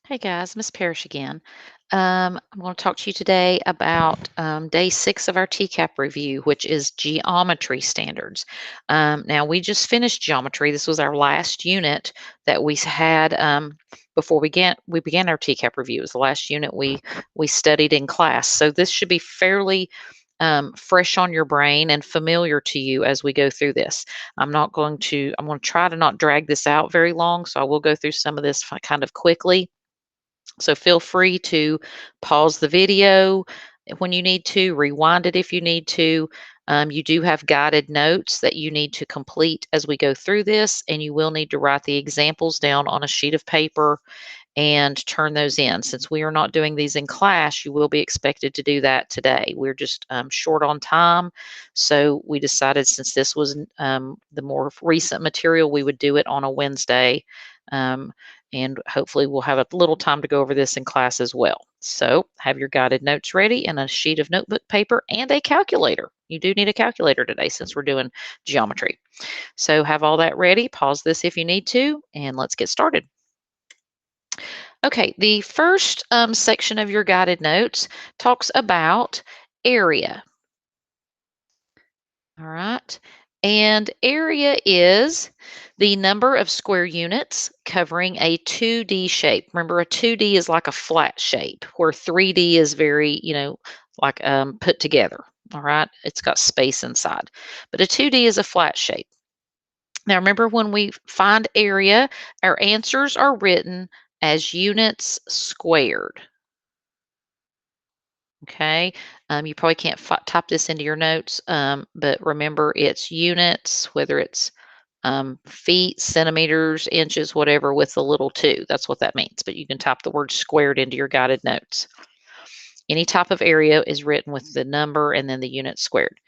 Hey guys, Miss Parrish again. I'm going to talk to you today about day 6 of our TCAP review, which is geometry standards. Now, we just finished geometry. This was our last unit that we had before we began our TCAP review. It was the last unit we studied in class. So this should be fairly fresh on your brain and familiar to you as we go through this. I'm going to try to not drag this out very long, so I will go through some of this kind of quickly. So feel free to pause the video when you need to, rewind it if you need to. You do have guided notes that you need to complete as we go through this, and you will need to write the examples down on a sheet of paper and turn those in. Since we are not doing these in class, you will be expected to do that today. We're just short on time, so we decided since this was the more recent material, we would do it on a Wednesday. Um, and hopefully we'll have a little time to go over this in class as well. So have your guided notes ready and a sheet of notebook paper and a calculator. You do need a calculator today since we're doing geometry. So have all that ready. Pause this if you need to, and let's get started. Okay, the first section of your guided notes talks about area. All right. And area is the number of square units covering a 2D shape. Remember, a 2D is like a flat shape, where 3D is very, like put together. All right. It's got space inside. But a 2D is a flat shape. Now, remember, when we find area, our answers are written as units squared. Okay, you probably can't type this into your notes, but remember it's units, whether it's feet, centimeters, inches, whatever, with the little 2. That's what that means. But you can type the word squared into your guided notes. Any type of area is written with the number and then the unit squared.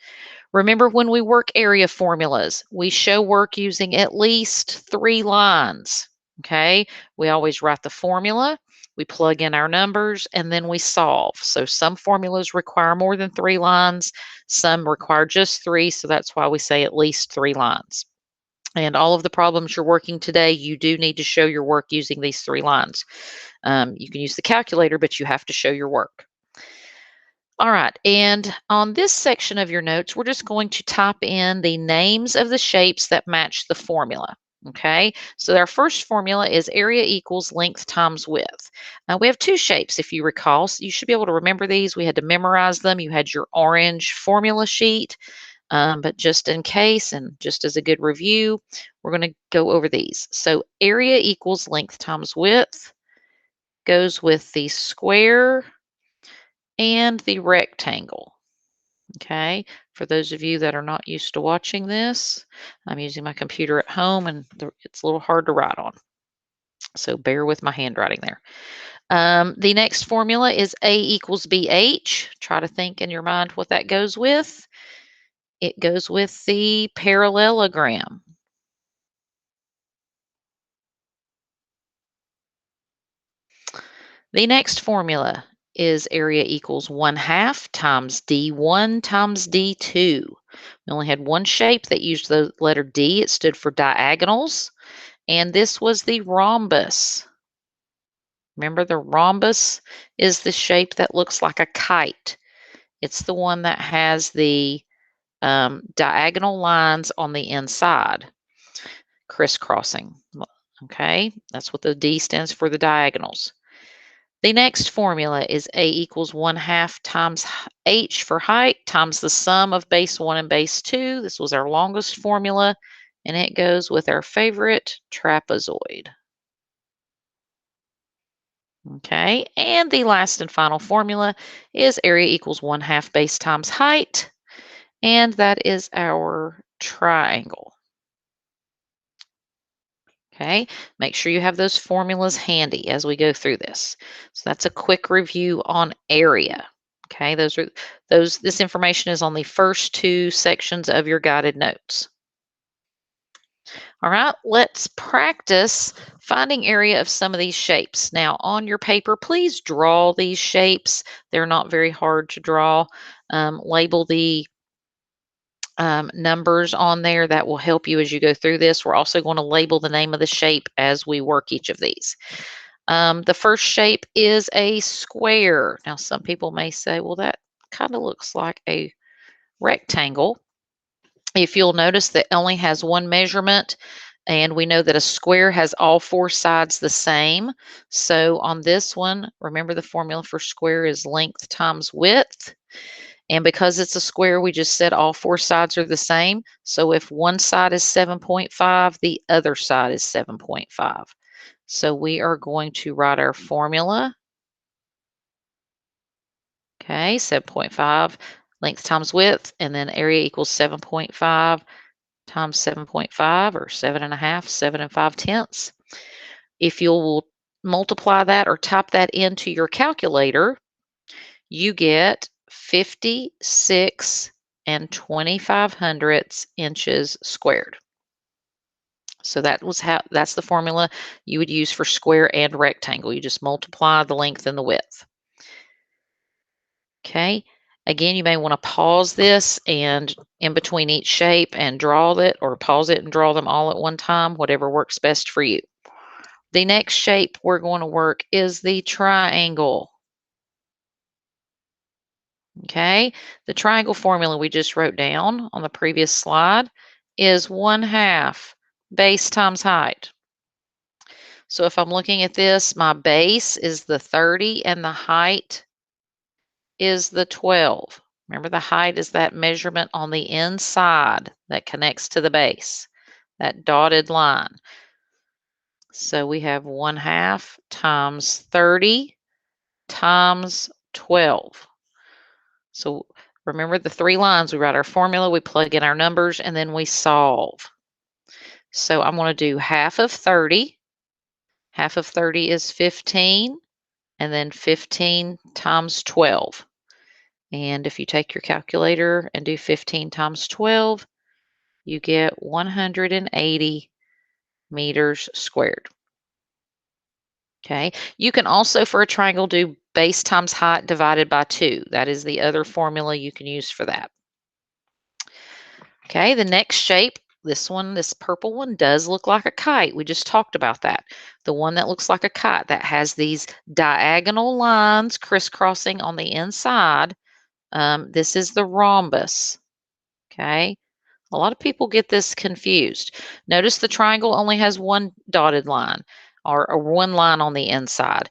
Remember, when we work area formulas, we show work using at least 3 lines. Okay, we always write the formula, we plug in our numbers, and then we solve. So some formulas require more than 3 lines, some require just 3, so that's why we say at least 3 lines. And all of the problems you're working today, you do need to show your work using these 3 lines. You can use the calculator, but you have to show your work. All right, and on this section of your notes, we're just going to type in the names of the shapes that match the formula. Okay, so our first formula is area equals length times width. Now we have 2 shapes, if you recall, so you should be able to remember these. We had to memorize them. You had your orange formula sheet, but just in case and just as a good review, we're going to go over these. So area equals length times width goes with the square and the rectangle. Okay, for those of you that are not used to watching this, I'm using my computer at home and it's a little hard to write on. So bear with my handwriting there. The next formula is A equals BH. Try to think in your mind what that goes with. It goes with the parallelogram. The next formula is area equals 1/2 times D1 times D2. We only had one shape that used the letter D. It stood for diagonals, and this was the rhombus. Remember, the rhombus is the shape that looks like a kite. It's the one that has the diagonal lines on the inside, crisscrossing. Okay, that's what the D stands for, the diagonals. The next formula is A equals 1/2 times H for height times the sum of base 1 and base 2. This was our longest formula, and it goes with our favorite trapezoid. Okay, and the last and final formula is area equals 1/2 base times height, and that is our triangle. Okay, make sure you have those formulas handy as we go through this. So that's a quick review on area. Okay, this information is on the first 2 sections of your guided notes. All right, let's practice finding area of some of these shapes. Now, on your paper, please draw these shapes. They're not very hard to draw. Label the numbers on there. That will help you as you go through this. We're also going to label the name of the shape as we work each of these. The first shape is a square. Now, some people may say, well, that kind of looks like a rectangle. If you'll notice that only has one measurement, and we know that a square has all four sides the same. So on this one, remember the formula for square is length times width. And because it's a square, we just said all four sides are the same. So if one side is 7.5, the other side is 7.5. So we are going to write our formula. Okay, 7.5 length times width, and then area equals 7.5 times 7.5, or 7.5, 7 and 5/10. If you'll multiply that or type that into your calculator, you get 56 and 25/100 inches squared. So that's the formula you would use for square and rectangle. You just multiply the length and the width. Okay. Again, you may want to pause this and in between each shape and draw it, or pause it and draw them all at one time, whatever works best for you. The next shape we're going to work is the triangle. Okay. The triangle formula we just wrote down on the previous slide is 1/2 base times height. So if I'm looking at this, my base is the 30 and the height is the 12. Remember, the height is that measurement on the inside that connects to the base, that dotted line. So we have 1/2 times 30 times 12. So remember the three lines, we write our formula, we plug in our numbers, and then we solve. So I'm going to do half of 30. Half of 30 is 15, and then 15 times 12. And if you take your calculator and do 15 times 12, you get 180 meters squared. Okay. You can also, for a triangle, do base times height divided by 2. That is the other formula you can use for that. Okay. The next shape, this one, this purple one, does look like a kite. We just talked about that. The one that looks like a kite that has these diagonal lines crisscrossing on the inside. This is the rhombus. Okay. A lot of people get this confused. Notice the triangle only has one dotted line, or one line on the inside.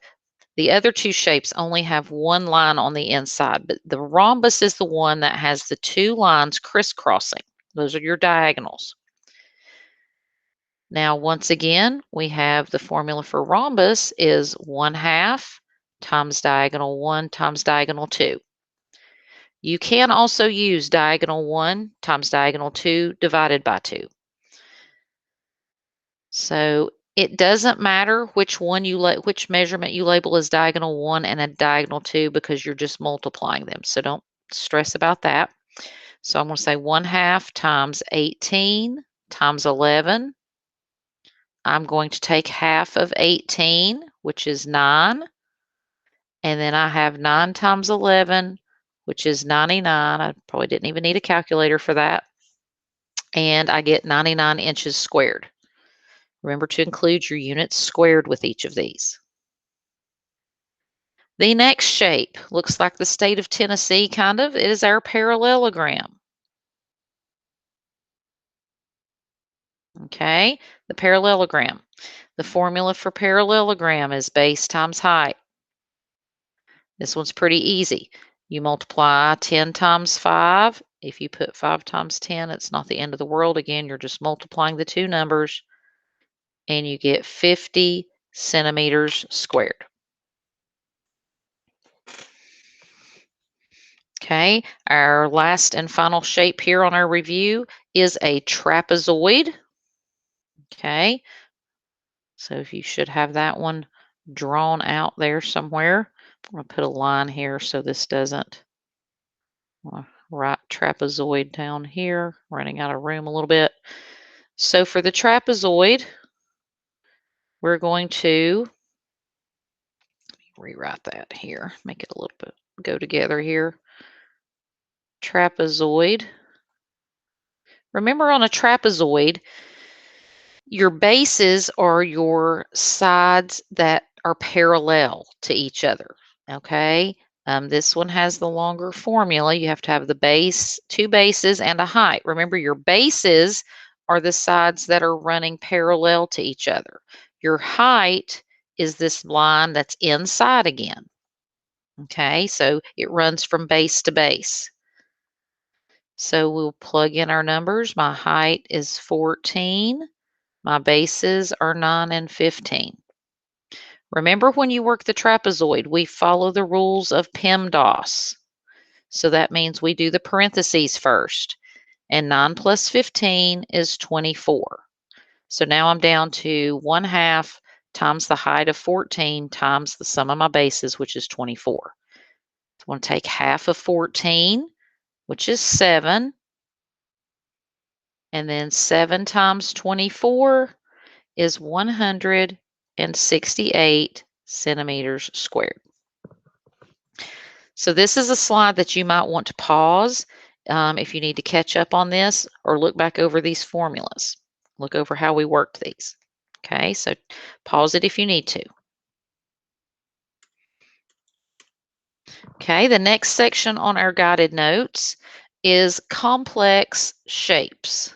The other two shapes only have one line on the inside, but the rhombus is the one that has the two lines crisscrossing. Those are your diagonals. Now, once again, we have the formula for rhombus is 1/2 times diagonal 1 times diagonal 2. You can also use diagonal 1 times diagonal 2 divided by 2. So it doesn't matter which which measurement you label as diagonal 1 and a diagonal 2, because you're just multiplying them. So don't stress about that. So I'm going to say 1/2 times 18 times 11. I'm going to take half of 18, which is 9. And then I have 9 times 11, which is 99. I probably didn't even need a calculator for that. And I get 99 inches squared. Remember to include your units squared with each of these. The next shape looks like the state of Tennessee, kind of. It is our parallelogram. Okay, the parallelogram. The formula for parallelogram is base times height. This one's pretty easy. You multiply 10 times 5. If you put 5 times 10, it's not the end of the world. Again, you're just multiplying the two numbers, and you get 50 centimeters squared. Okay, our last and final shape here on our review is a trapezoid. Okay, so if you should have that one drawn out there somewhere. I'm going to put a line here so this doesn't write trapezoid down here, running out of room a little bit. So for the trapezoid, we're going to rewrite that here, make it a little bit go together here. Trapezoid. Remember, on a trapezoid, your bases are your sides that are parallel to each other. Okay. This one has the longer formula. You have to have the base, two bases, and a height. Remember, your bases are the sides that are running parallel to each other. Your height is this line that's inside again. Okay, so it runs from base to base. So we'll plug in our numbers. My height is 14. My bases are 9 and 15. Remember when you work the trapezoid, we follow the rules of PEMDAS. So that means we do the parentheses first. And 9 plus 15 is 24. So now I'm down to 1/2 times the height of 14 times the sum of my bases, which is 24. So I want to take half of 14, which is 7. And then 7 times 24 is 168 centimeters squared. So this is a slide that you might want to pause if you need to catch up on this or look back over these formulas. Look over how we worked these. Okay, so pause it if you need to. Okay, the next section on our guided notes is complex shapes.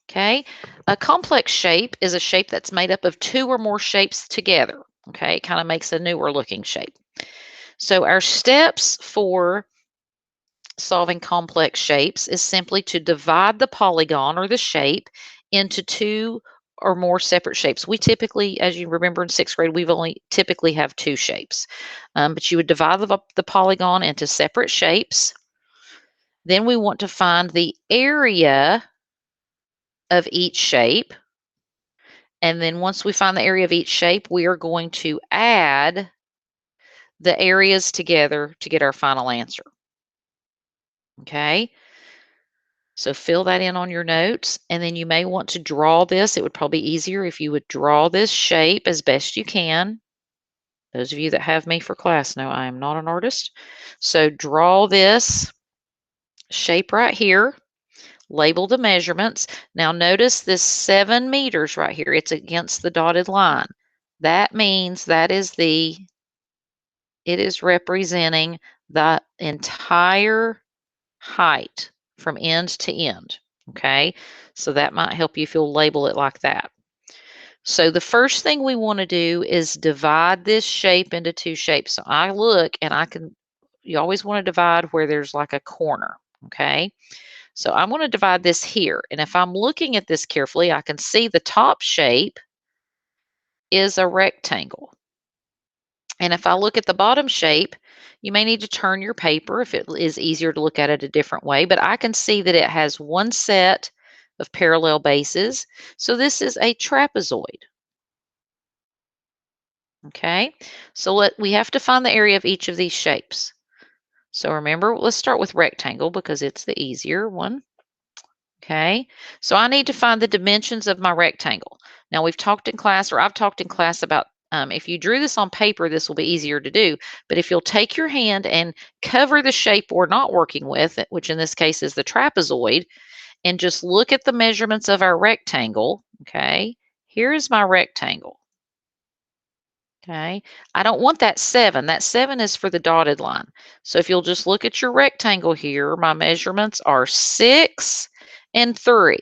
Okay, a complex shape is a shape that's made up of two or more shapes together. Okay, it kind of makes a newer looking shape. So our steps for solving complex shapes is simply to divide the polygon or the shape into two or more separate shapes. We typically, as you remember in 6th grade, we've only typically have two shapes. But you would divide the polygon into separate shapes. Then we want to find the area of each shape. And then once we find the area of each shape, we are going to add the areas together to get our final answer. Okay, so fill that in on your notes, and then you may want to draw this. It would probably be easier if you would draw this shape as best you can. Those of you that have me for class know I am not an artist. So draw this shape right here. Label the measurements. Now notice this 7 meters right here. It's against the dotted line. That means it is representing the entire height from end to end. Okay, so that might help you if you'll label it like that. So the first thing we want to do is divide this shape into two shapes. So I look and you always want to divide where there's like a corner. Okay, so I'm going to divide this here. And if I'm looking at this carefully, I can see the top shape is a rectangle. And if I look at the bottom shape, you may need to turn your paper if it is easier to look at it a different way, but I can see that it has one set of parallel bases. So this is a trapezoid. Okay, so we have to find the area of each of these shapes. So remember, let's start with rectangle because it's the easier one. Okay, so I need to find the dimensions of my rectangle. Now we've talked in class, or I've talked in class about if you drew this on paper, this will be easier to do. But if you'll take your hand and cover the shape we're not working with, which in this case is the trapezoid, and just look at the measurements of our rectangle, okay, here is my rectangle. Okay, I don't want that 7. That 7 is for the dotted line. So if you'll just look at your rectangle here, my measurements are 6 and 3.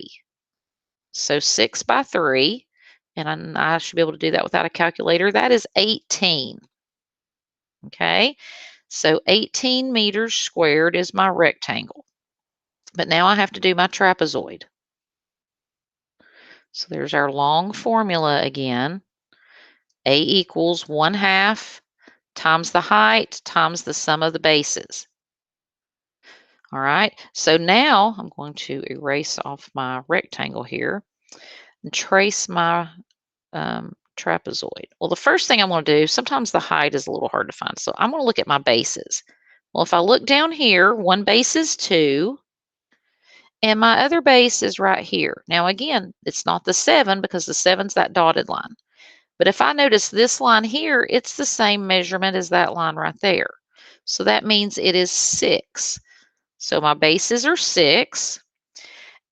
So 6 by 3, and I should be able to do that without a calculator. That is 18. Okay, so 18 meters squared is my rectangle. But now I have to do my trapezoid. So there's our long formula again. A equals 1/2 times the height times the sum of the bases. All right, so now I'm going to erase off my rectangle here and trace my trapezoid. Well, the first thing I'm going to do, sometimes the height is a little hard to find, so I'm going to look at my bases. Well, if I look down here, one base is 2, and my other base is right here. Now, again, it's not the 7 because the 7's that dotted line. But if I notice this line here, it's the same measurement as that line right there. So that means it is 6. So my bases are 6.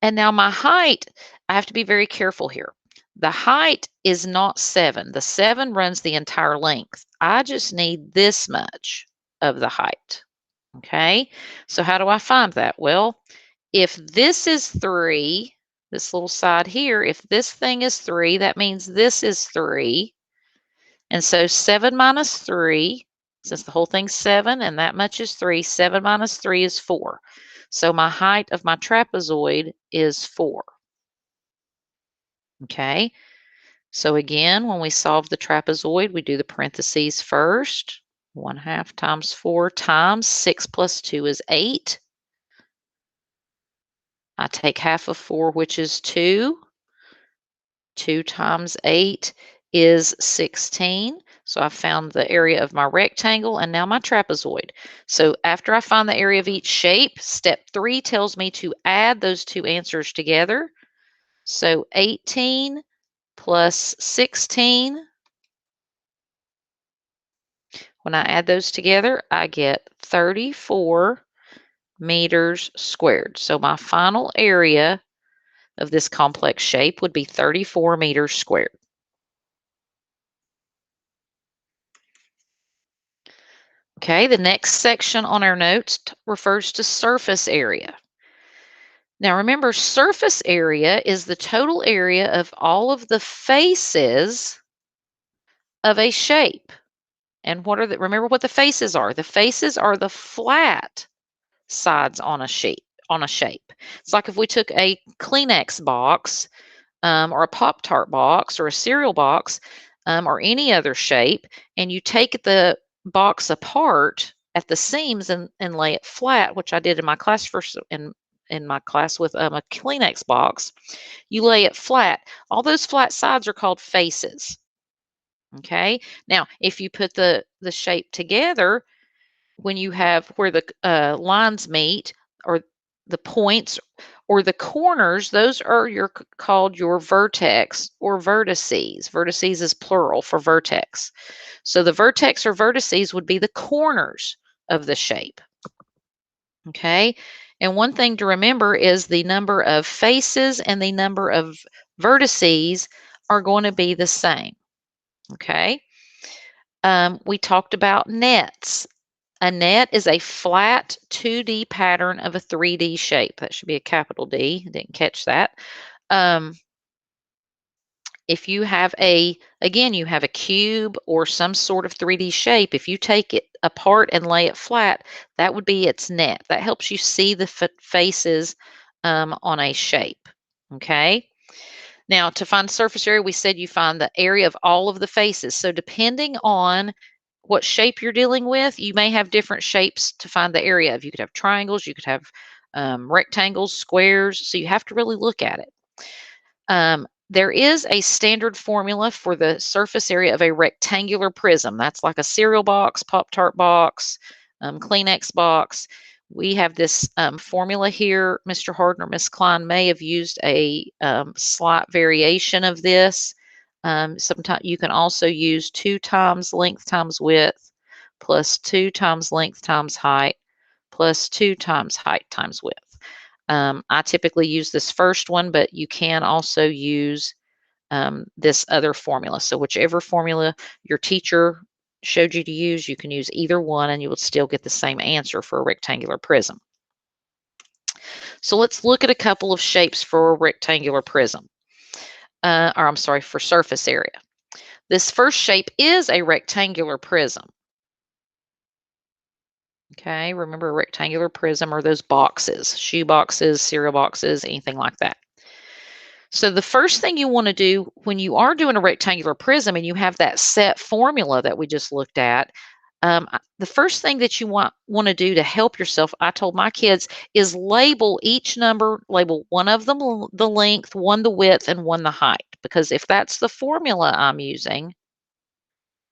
And now my height, I have to be very careful here. The height is not 7. The 7 runs the entire length. I just need this much of the height. Okay, so how do I find that? Well, if this is 3, this little side here, if this thing is 3, that means this is 3. And so 7 minus 3, since the whole thing's 7 and that much is 3, 7 minus 3 is 4. So my height of my trapezoid is 4. Okay, so again, when we solve the trapezoid, we do the parentheses first. 1/2 times 4 times 6 plus 2 is 8. I take half of 4, which is 2. 2 times 8 is 16. So I found the area of my rectangle and now my trapezoid. So after I find the area of each shape, step 3 tells me to add those two answers together. So 18 plus 16. When I add those together, I get 34 meters squared. So my final area of this complex shape would be 34 meters squared. Okay, the next section on our notes refers to surface area. Now remember, surface area is the total area of all of the faces of a shape. And what are the, remember what the faces are. The faces are the flat sides on a shape. It's like if we took a Kleenex box or a Pop-Tart box or a cereal box or any other shape, and you take the box apart at the seams and lay it flat, which I did in my class first in my class with a Kleenex box. You lay it flat. All those flat sides are called faces. Okay. Now, if you put the shape together, when you have where the lines meet or the points or the corners, those are called your vertex or vertices. Vertices is plural for vertex. So the vertex or vertices would be the corners of the shape. Okay. And one thing to remember is the number of faces and the number of vertices are going to be the same. Okay. We talked about nets. A net is a flat 2D pattern of a 3D shape. That should be a capital D. Didn't catch that. If you have again, you have a cube or some sort of 3D shape, if you take it apart and lay it flat, that would be its net. That helps you see the faces on a shape. Okay. Now, to find surface area, we said you find the area of all of the faces. So depending on what shape you're dealing with, you may have different shapes to find the area of. You could have triangles, you could have rectangles, squares. So you have to really look at it. There is a standard formula for the surface area of a rectangular prism. That's like a cereal box, Pop-Tart box, Kleenex box. We have this formula here. Mr. Hardner, Miss Klein may have used a slight variation of this. Sometimes you can also use 2 times length times width plus 2 times length times height plus 2 times height times width. I typically use this first one, but you can also use this other formula. So whichever formula your teacher showed you to use, you can use either one and you will still get the same answer for a rectangular prism. So let's look at a couple of shapes for a rectangular prism, or I'm sorry, for surface area. This first shape is a rectangular prism. Okay, remember a rectangular prism are those boxes, shoe boxes, cereal boxes, anything like that. So the first thing you want to do when you are doing a rectangular prism and you have that set formula that we just looked at, the first thing that you want to do to help yourself, I told my kids, is label each number, label one of them the length, one the width, and one the height. Because if that's the formula I'm using,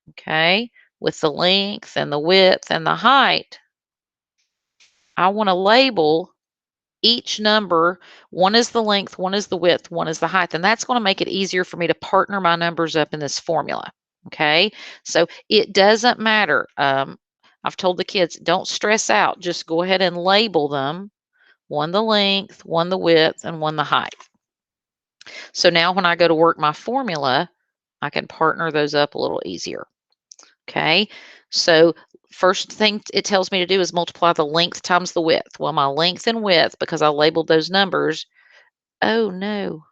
okay, with the length and the width and the height, I want to label each number. One is the length, one is the width, one is the height. And that's going to make it easier for me to partner my numbers up in this formula. Okay, so it doesn't matter. I've told the kids, don't stress out. Just go ahead and label them. One the length, one the width, and one the height. So now when I go to work my formula, I can partner those up a little easier. Okay, so first thing it tells me to do is multiply the length times the width. Well, my length and width, because I labeled those numbers. Oh no,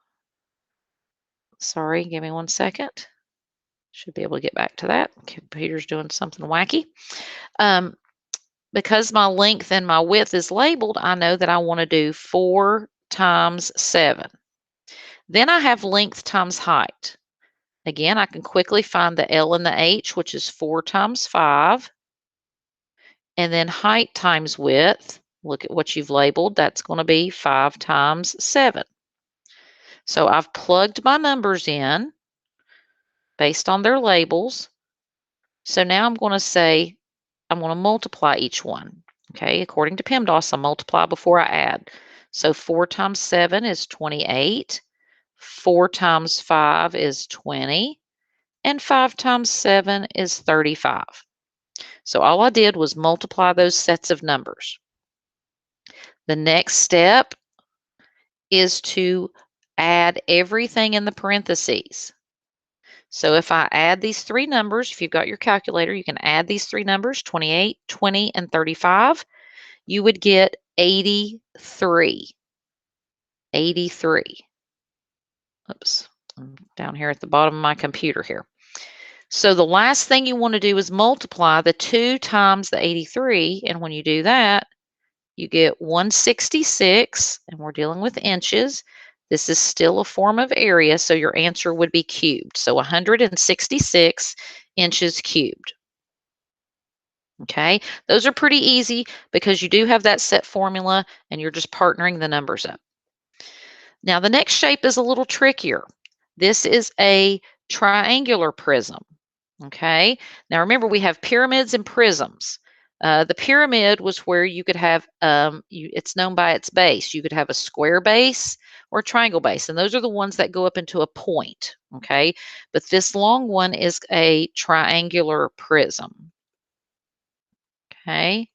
sorry, give me 1 second. Should be able to get back to that. Computer's doing something wacky. Um, because my length and my width is labeled, I know that I want to do 4 times 7. Then I have length times height. Again, I can quickly find the L and the H, which is 4 times 5. And then height times width, look at what you've labeled. That's going to be 5 times 7. So I've plugged my numbers in based on their labels. So now I'm going to say, I'm going to multiply each one. Okay, according to PEMDAS, I multiply before I add. So 4 times 7 is 28. 4 times 5 is 20. And 5 times 7 is 35. So all I did was multiply those sets of numbers. The next step is to add everything in the parentheses. So if I add these 3 numbers, if you've got your calculator, you can add these 3 numbers, 28, 20, and 35. You would get 83. 83. Oops, I'm down here at the bottom of my computer here. So the last thing you want to do is multiply the 2 times the 83, and when you do that, you get 166, and we're dealing with inches. This is still a form of area, so your answer would be cubed. So 166 inches cubed. Okay, those are pretty easy because you do have that set formula and you're just partnering the numbers up. Now, the next shape is a little trickier. This is a triangular prism. Okay, now remember we have pyramids and prisms. The pyramid was where you could have, it's known by its base. You could have a square base or a triangle base, and those are the ones that go up into a point. Okay, but this long one is a triangular prism. Okay,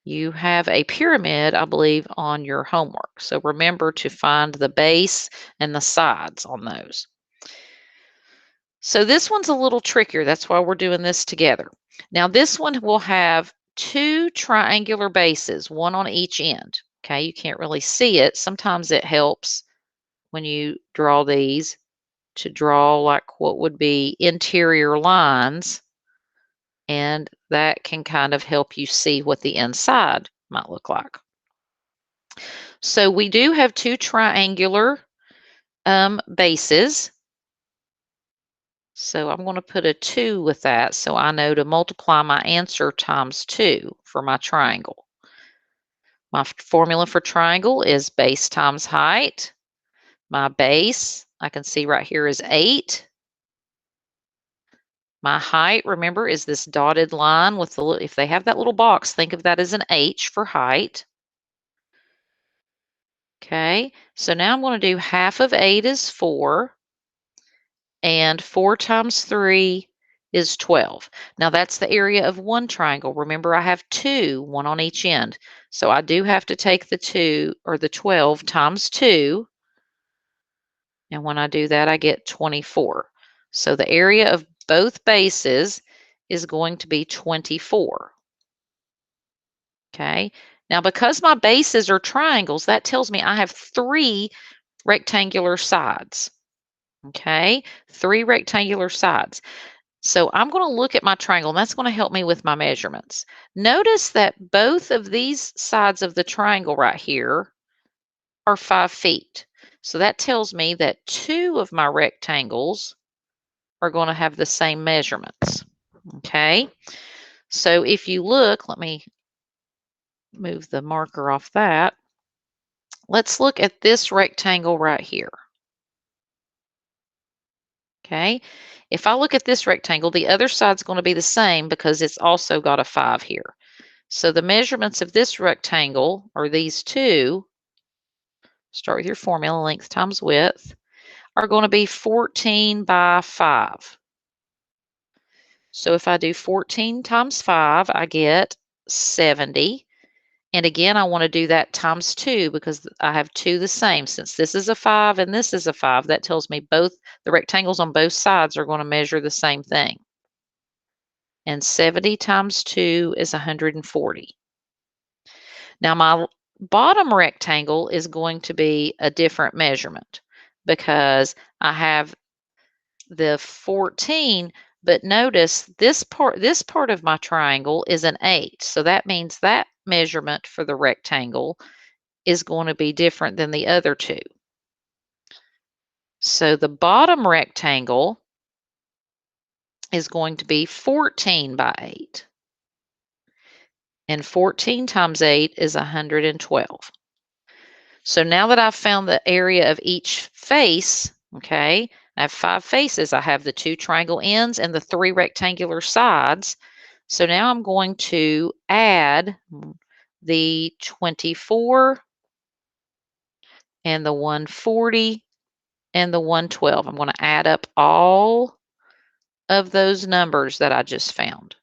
you have a pyramid, I believe, on your homework. So remember to find the base and the sides on those. So this one's a little trickier. That's why we're doing this together. Now this one will have 2 triangular bases, one on each end. Okay, you can't really see it. Sometimes it helps when you draw these to draw like what would be interior lines, and that can kind of help you see what the inside might look like. So we do have 2 triangular bases. So I'm going to put a 2 with that so I know to multiply my answer times 2 for my triangle. My formula for triangle is base times height. My base, I can see right here, is 8. My height, remember, is this dotted line with the, if they have that little box, think of that as an H for height. Okay, so now I'm going to do half of 8 is 4. And 4 times 3 is 12. Now that's the area of one triangle. Remember, I have 2, one on each end. So I do have to take the 2 or the 12 times 2. And when I do that, I get 24. So the area of both bases is going to be 24. Okay. Now, because my bases are triangles, that tells me I have 3 rectangular sides. Okay. 3 rectangular sides. So I'm going to look at my triangle, and that's going to help me with my measurements. Notice that both of these sides of the triangle right here are 5 feet. So that tells me that 2 of my rectangles are going to have the same measurements. Okay, so if you look, let me move the marker off that. Let's look at this rectangle right here. Okay, if I look at this rectangle, the other side's going to be the same because it's also got a 5 here. So the measurements of this rectangle, or these two, start with your formula, length times width, are going to be 14 by 5. So if I do 14 times 5, I get 70. And again, I want to do that times 2 because I have 2 the same. Since this is a 5 and this is a 5, that tells me both the rectangles on both sides are going to measure the same thing. And 70 times 2 is 140. Now my bottom rectangle is going to be a different measurement because I have the 14, but notice this part of my triangle is an 8. So that means that measurement for the rectangle is going to be different than the other two. So the bottom rectangle is going to be 14 by 8. And 14 times 8 is 112. So now that I've found the area of each face, okay, I have 5 faces. I have the 2 triangle ends and the 3 rectangular sides. So now I'm going to add the 24 and the 140 and the 112. I'm going to add up all of those numbers that I just found.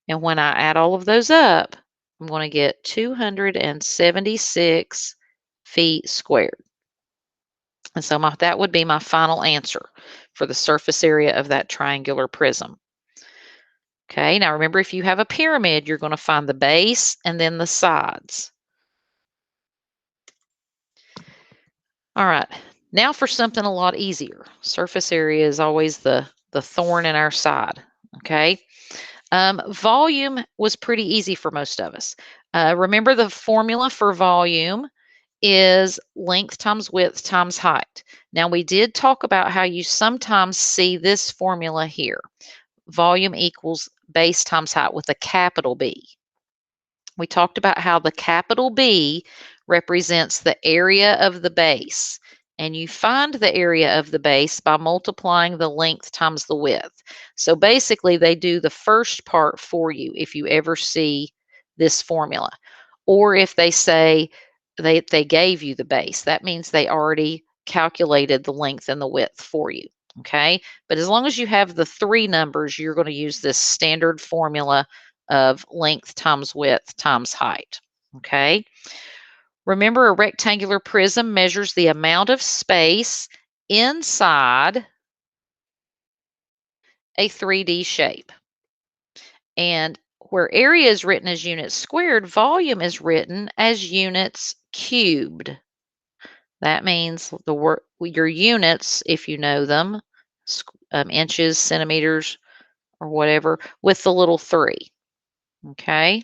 And when I add all of those up, I'm going to get 276 feet squared. And so that would be my final answer for the surface area of that triangular prism. Okay, now remember, if you have a pyramid, you're going to find the base and then the sides. All right, now for something a lot easier. Surface area is always the thorn in our side. Okay, volume was pretty easy for most of us. Remember, the formula for volume is length times width times height. Now, we did talk about how you sometimes see this formula here. Volume equals base times height with a capital B. We talked about how the capital B represents the area of the base. And you find the area of the base by multiplying the length times the width. So basically, they do the first part for you if you ever see this formula. Or if they say they gave you the base, that means they already calculated the length and the width for you. Okay, but as long as you have the 3 numbers, you're going to use this standard formula of length times width times height. Okay, remember, a rectangular prism measures the amount of space inside a 3D shape. And where area is written as units squared, volume is written as units cubed. That means your units, if you know them, inches, centimeters, or whatever, with the little 3. Okay,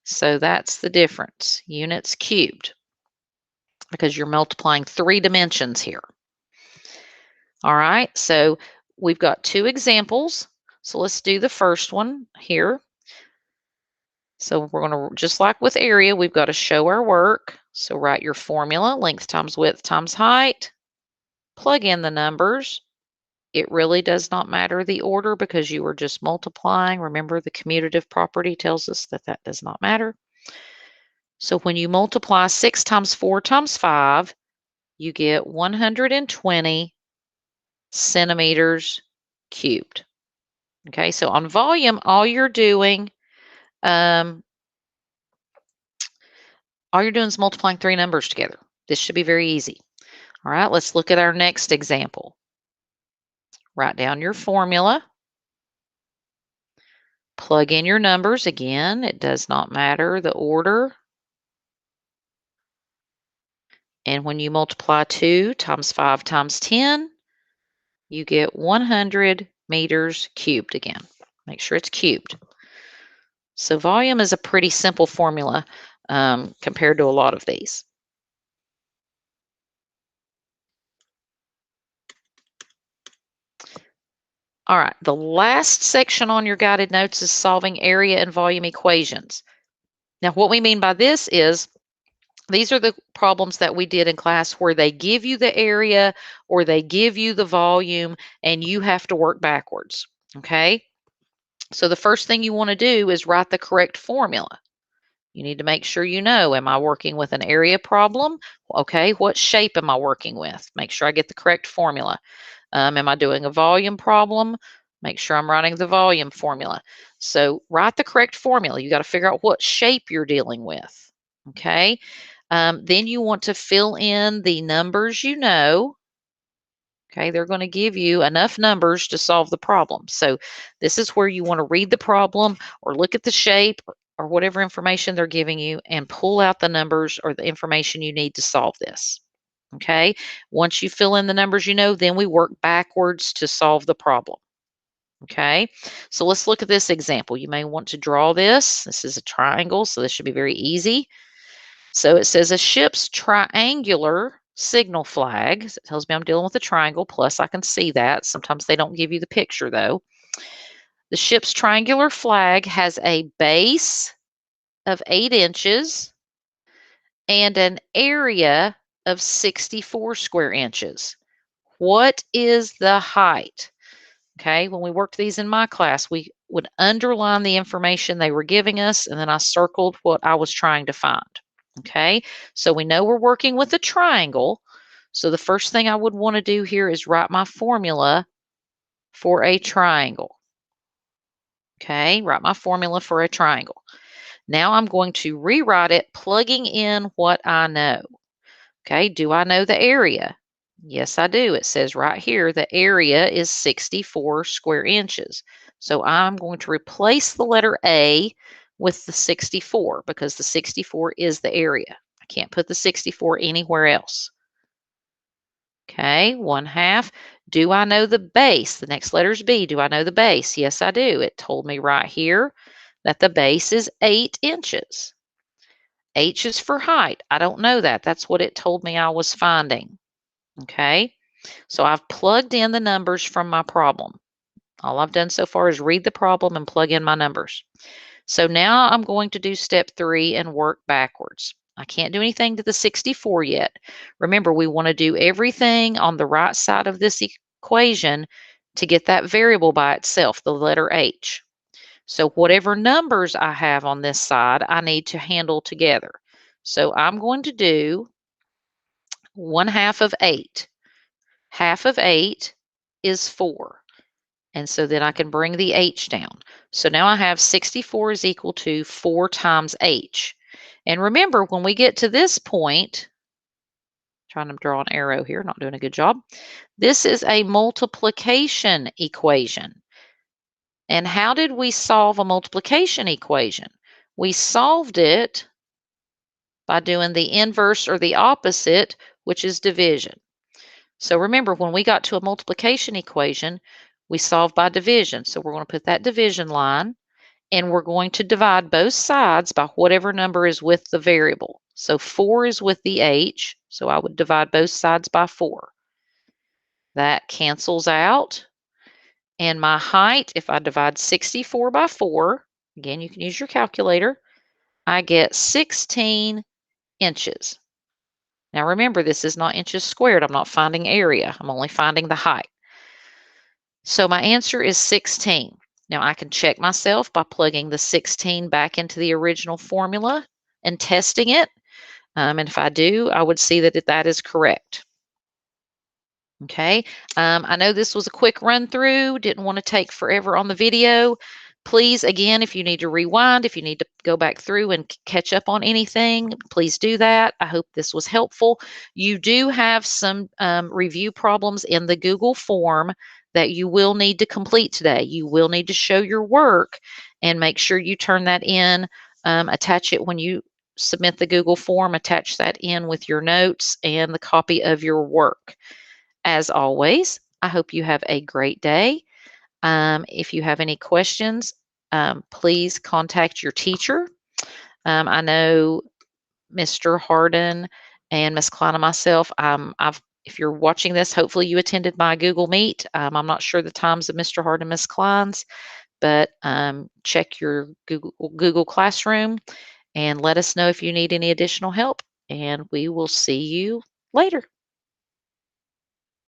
so that's the difference, units cubed, because you're multiplying 3 dimensions here. All right, so we've got 2 examples. So let's do the first one here. So we're going to, just like with area, we've got to show our work. So write your formula, length times width times height. Plug in the numbers. It really does not matter the order because you are just multiplying. Remember, the commutative property tells us that that does not matter. So when you multiply 6 times 4 times 5, you get 120 centimeters cubed. Okay, so on volume, all you're doing is multiplying 3 numbers together. This should be very easy. All right, let's look at our next example. Write down your formula. Plug in your numbers. Again, it does not matter the order. And when you multiply 2 times 5 times 10, you get 100 meters cubed again. Make sure it's cubed. So volume is a pretty simple formula compared to a lot of these. All right, the last section on your guided notes is solving area and volume equations. Now, what we mean by this is these are the problems that we did in class where they give you the area or they give you the volume and you have to work backwards, okay? So the first thing you want to do is write the correct formula. You need to make sure you know, am I working with an area problem? Okay, what shape am I working with? Make sure I get the correct formula. Am I doing a volume problem? Make sure I'm writing the volume formula. So write the correct formula. You got to figure out what shape you're dealing with. Okay. Then you want to fill in the numbers you know. Okay, they're going to give you enough numbers to solve the problem. So this is where you want to read the problem or look at the shape or whatever information they're giving you and pull out the numbers or the information you need to solve this. Okay, once you fill in the numbers you know, then we work backwards to solve the problem. Okay, so let's look at this example. You may want to draw this. This is a triangle, so this should be very easy. So it says a ship's triangular signal flag. So it tells me I'm dealing with a triangle, plus I can see that. Sometimes they don't give you the picture though. The ship's triangular flag has a base of 8 inches and an area of 64 square inches. What is the height? Okay, when we worked these in my class, we would underline the information they were giving us, and then I circled what I was trying to find. Okay, so we know we're working with a triangle. So the first thing I would want to do here is write my formula for a triangle. Okay, write my formula for a triangle. Now I'm going to rewrite it, plugging in what I know. Okay, do I know the area? Yes, I do. It says right here the area is 64 square inches. So I'm going to replace the letter A with the 64 because the 64 is the area. I can't put the 64 anywhere else. Okay, 1/2. Do I know the base? The next letter is B. Do I know the base? Yes, I do. It told me right here that the base is 8 inches. H is for height. I don't know that. That's what it told me I was finding. Okay, so I've plugged in the numbers from my problem. All I've done so far is read the problem and plug in my numbers. So now I'm going to do step 3 and work backwards. I can't do anything to the 64 yet. Remember, we want to do everything on the right side of this equation to get that variable by itself, the letter H. So whatever numbers I have on this side, I need to handle together. So I'm going to do 1/2 of 8. Half of 8 is 4. And so then I can bring the h down. So now I have 64 is equal to 4 times h. And remember, when we get to this point, trying to draw an arrow here, not doing a good job. This is a multiplication equation. And how did we solve a multiplication equation? We solved it by doing the inverse or the opposite, which is division. So remember, when we got to a multiplication equation, we solved by division. So we're going to put that division line, and we're going to divide both sides by whatever number is with the variable. So 4 is with the h, so I would divide both sides by 4. That cancels out. And my height, if I divide 64 by 4, again, you can use your calculator, I get 16 inches. Now remember, this is not inches squared. I'm not finding area. I'm only finding the height. So my answer is 16. Now I can check myself by plugging the 16 back into the original formula and testing it. And if I do, I would see that that is correct. Okay, I know this was a quick run through, didn't want to take forever on the video. Please, again, if you need to rewind, if you need to go back through and catch up on anything, please do that. I hope this was helpful. You do have some review problems in the Google form that you will need to complete today. You will need to show your work and make sure you turn that in, attach it when you submit the Google form, attach that in with your notes and the copy of your work. As always, I hope you have a great day. If you have any questions, please contact your teacher. I know Mr. Harden and Miss Klein and myself, if you're watching this, hopefully you attended my Google Meet. I'm not sure the times of Mr. Harden and Miss Klein's, but check your Google Classroom and let us know if you need any additional help, and we will see you later.